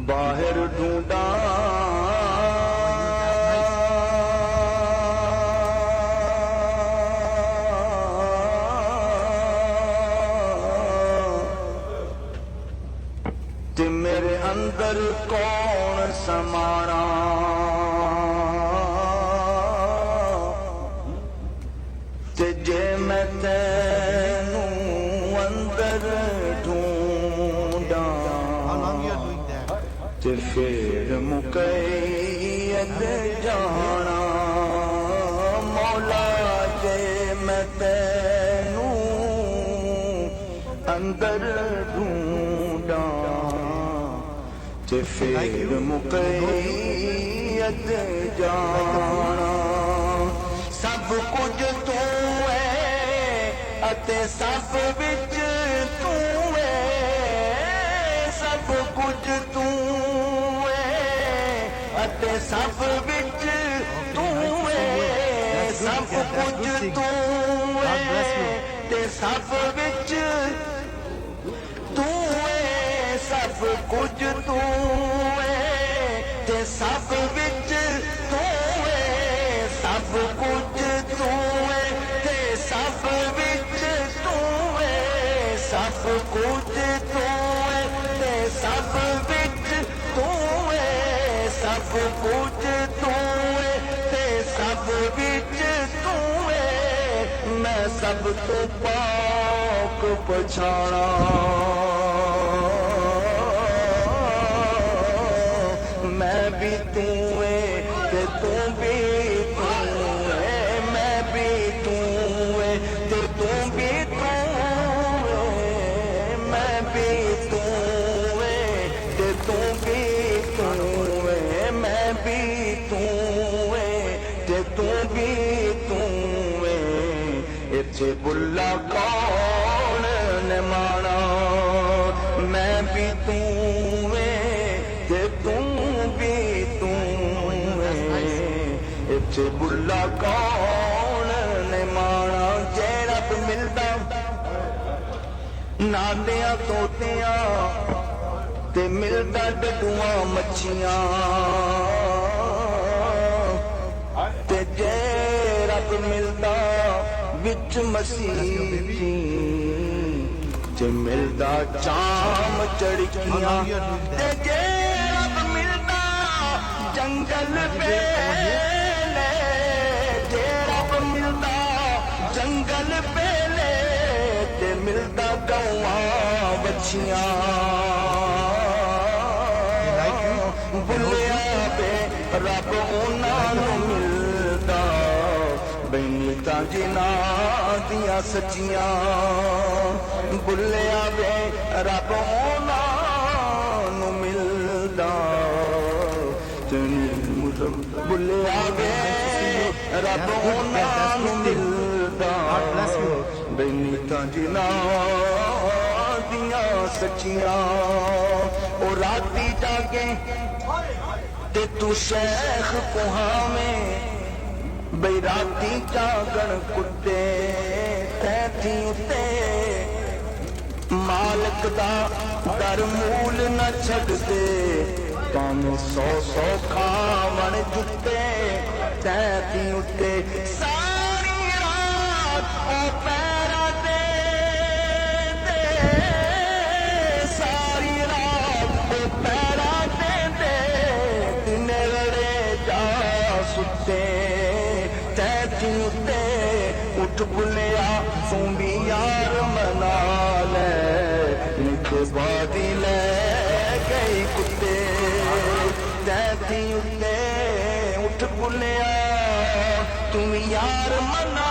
बाहर ढूंढा ते मेरे अंदर कौन समाना ते जे मैं तेनू अंदर ढूंढा ते फिर मुकैयद जाना मौला जे मैं तेनू अंदर ढूंढा ते फिर मुकैयद जाना सब कुछ तू है अते सब विच तू है सब कुछ तू अते सब विच तू है सब कुछ तू है ते सब विच तू है सब कुछ तू है ते सब विच तू है सब कुछ तू है ते सब विच तू है सब कुछ तू है ते सब विच तू है सब कुछ तू है ते सब विच तू है मैं सब तो पाक पछाणा मैं भी तू है ते तू भी तू है मैं भी तू है ते तू भी तू है मैं भी तू है ते तू भी तू है मैं भी तू है ते तू भी तू है इत्थे बुल्ला कौन ने माना मैं भी तू है ते तू भी तू है इत्थे बुल्ला कौन ने माना जे रब मिलदा नालियां तोतियां ते मिलदा डडुआ मच्छियां ते जे रब मिलदा विच मसीह ते मिलदा चाम चड़कियां ते जे रब मिलदा जंगल पेले जे रब मिलदा जंगल पेले ते मिलदा गौआ बच्चियां बुलिया पे रब उन्हां नूं मिलदा बेनीता जिना दिया सच्चियां बुलिया वे रब उन्हां नूं मिलदा बुलिया वे रब उन्हां नूं मिलदा बेनीता जिना दिया सच्चियां ओ राती जागे ते तू शेख कुहावे बैराती जागण कुत्ते तैथी उत्ते मालक दा दर मूल न छड़दे भावें 100 खावण जुत्ते तैथी उत्ते सारी रात ओ पैरा दे सारी रात ओ पैरा दे दिन लड़े जा सुते उत्ते उठ बुलिया तू भी यार मना ले इनके बादी ले गई कुत्ते तैथी उत्ते उठ बुलिया तू यार मना